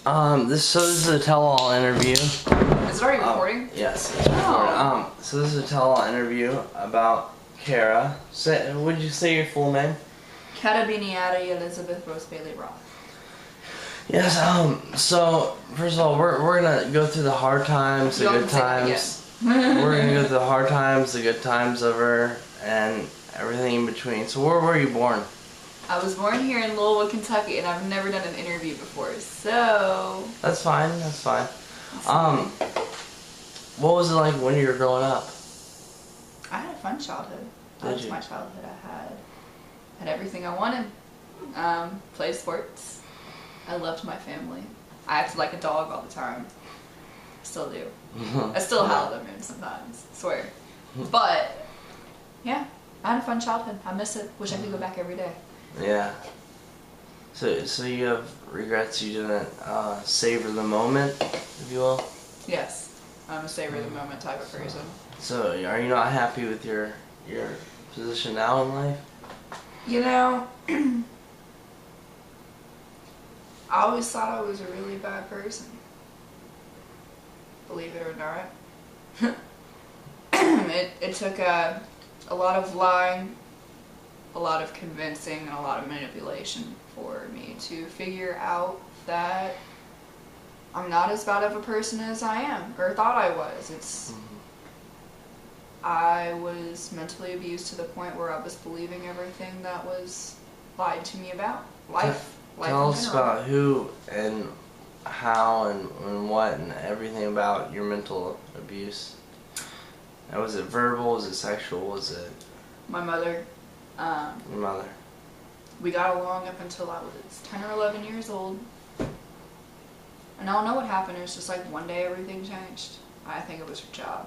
This is a tell-all interview. Is it already recording? Yes, it's recording. So this is a tell-all interview about Kara. Would you say your full name? Carabinieri Elizabeth Rose Bailey Roth. Yes. So first of all, we're gonna go through the hard times, the good times. We're gonna go through the hard times, the good times of her, and everything in between. So where were you born? I was born here in Louisville, Kentucky, and I've never done an interview before, so... That's fine, that's fine. What was it like when you were growing up? I had a fun childhood. That was my childhood. I had everything I wanted. Played sports. I loved my family. I acted like a dog all the time. Still do. I still howl at them sometimes, I swear. But, yeah, I had a fun childhood. I miss it. Wish I could go back every day. Yeah. So you have regrets you didn't savor the moment, if you will? Yes. I'm a savor the moment type of person. So are you not happy with your position now in life? You know, I always thought I was a really bad person. Believe it or not. It took a lot of lying, a lot of convincing, and a lot of manipulation for me to figure out that I'm not as bad of a person as I am, or thought I was. I was mentally abused to the point where I was believing everything that was lied to me about life. Tell us about who and how and what and everything about your mental abuse. Now, was it verbal? Was it sexual? Was it... My mother. Your mother. We got along up until I was 10 or 11 years old. And I don't know what happened. It was just like one day everything changed. I think it was her job.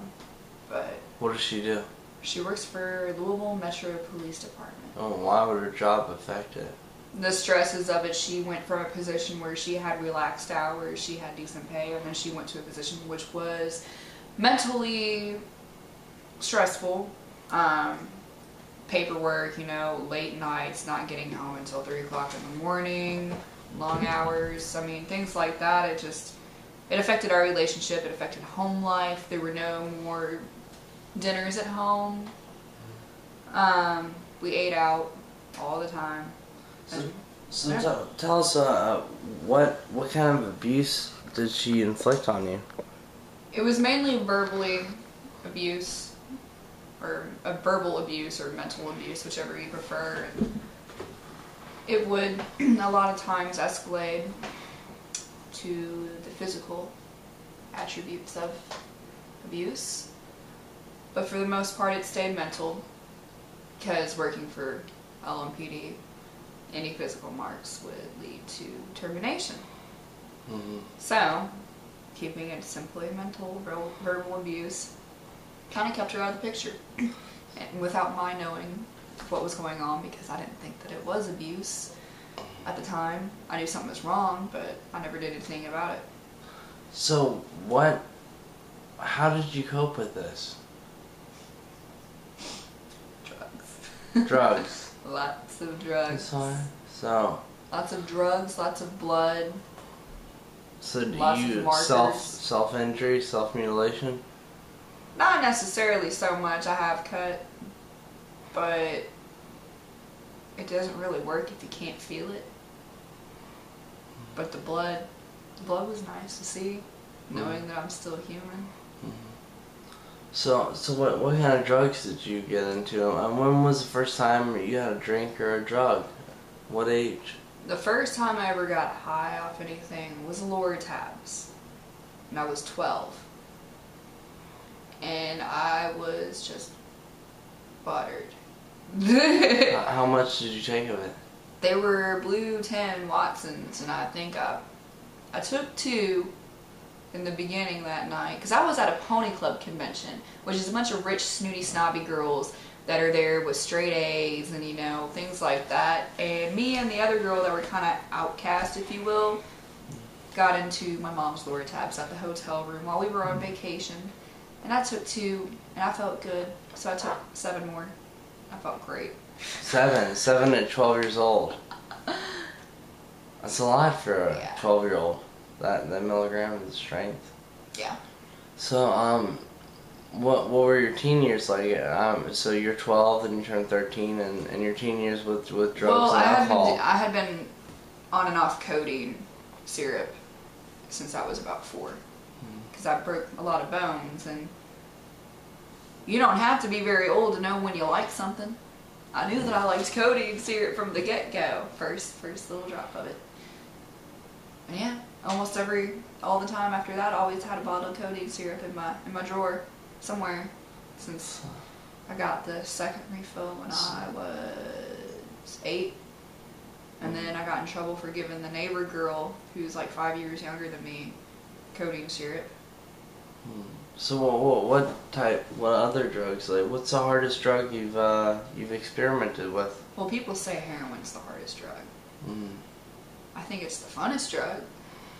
But what does she do? She works for Louisville Metro Police Department. Oh, why would her job affect it? The stresses of it. She went from a position where she had relaxed hours, she had decent pay, and then she went to a position which was mentally stressful. Paperwork, late nights, not getting home until 3 o'clock in the morning, long hours. I mean, things like that. It affected our relationship. It affected home life. There were no more dinners at home. We ate out all the time. So tell us, what kind of abuse did she inflict on you? It was mainly verbally abuse, or a verbal abuse, or mental abuse, whichever you prefer. It would a lot of times escalate to the physical attributes of abuse, but for the most part it stayed mental, because working for LMPD, any physical marks would lead to termination. So keeping it simply mental, verbal abuse kind of kept her out of the picture, and without my knowing what was going on, because I didn't think that it was abuse at the time. I knew something was wrong, but I never did anything about it. So how did you cope with this? Drugs. Drugs. Lots of drugs. Sorry. So. Lots of drugs, lots of blood. So do you self-injury, self-mutilation? Not necessarily so much. I have cut, but it doesn't really work if you can't feel it. But the blood was nice to see, knowing that I'm still human. So what kind of drugs did you get into? And when was the first time you had a drink or a drug? What age? The first time I ever got high off anything was Lortabs, and I was 12. And I was just buttered. How much did you take of it? They were blue 10 Watsons, and I think I took 2 in the beginning that night, because I was at a pony club convention, which is a bunch of rich, snooty, snobby girls that are there with straight A's and things like that. And me and the other girl that were kind of outcast, if you will, got into my mom's Lortabs at the hotel room while we were on vacation. And I took 2, and I felt good, so I took 7 more. I felt great. 7 at 12 years old. That's a lot for a 12-year-old. that milligram of the strength. Yeah. So what were your teen years like? So you're 12 and you turn 13, and your teen years with drugs and alcohol. I had been on and off codeine syrup since I was about 4, because I broke a lot of bones, and you don't have to be very old to know when you like something. I knew that I liked codeine syrup from the get-go, first little drop of it. And yeah, all the time after that, I always had a bottle of codeine syrup in my drawer somewhere, since I got the second refill when I was 8. And then I got in trouble for giving the neighbor girl, who's like 5 years younger than me, codeine syrup. So what other drugs? Like, what's the hardest drug you've experimented with? Well, people say heroin's the hardest drug. I think it's the funnest drug.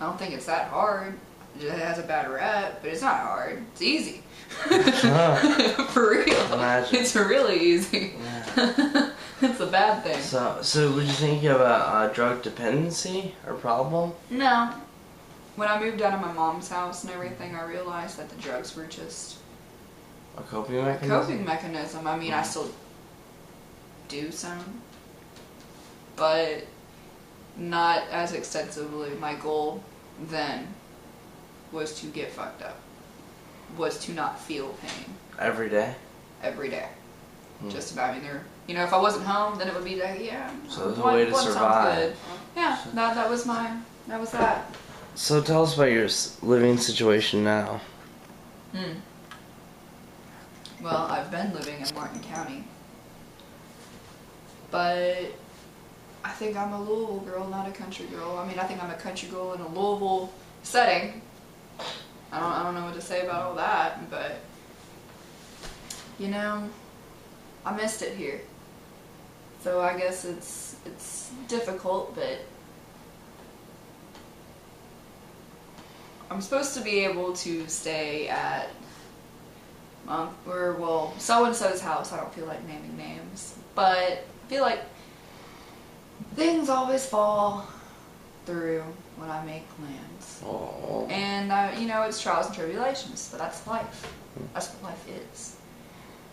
I don't think it's that hard. It has a bad rep, but it's not hard. It's easy. For real. Imagine. It's really easy. Yeah. It's a bad thing. So would you think you have a drug dependency or problem? No. When I moved out of my mom's house and everything, I realized that the drugs were just A coping mechanism? a coping mechanism. I mean, I still do some, but not as extensively. My goal then was to get fucked up, was to not feel pain. Every day? Every day. Just about. I mean, if I wasn't home, then it would be like, yeah. So it was a way to survive. Good. Yeah, that was that. So tell us about your living situation now. Well, I've been living in Martin County, but I think I'm a Louisville girl, not a country girl. I mean, I think I'm a country girl in a Louisville setting. I don't know what to say about all that, but I missed it here. So I guess it's difficult, but I'm supposed to be able to stay at so-and-so's house. I don't feel like naming names, but I feel like things always fall through when I make plans. Oh. And it's trials and tribulations, but that's life. That's what life is.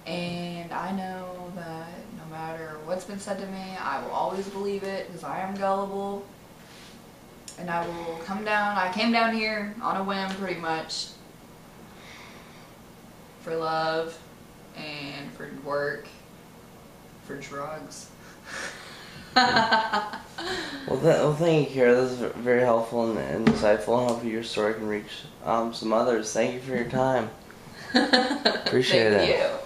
And I know that no matter what's been said to me, I will always believe it, because I am gullible. And I will come down. I came down here on a whim, pretty much, for love and for work, for drugs. Well, thank you, Kara. This is very helpful and insightful, and hopefully your story can reach some others. Thank you for your time. Appreciate it. Thank you.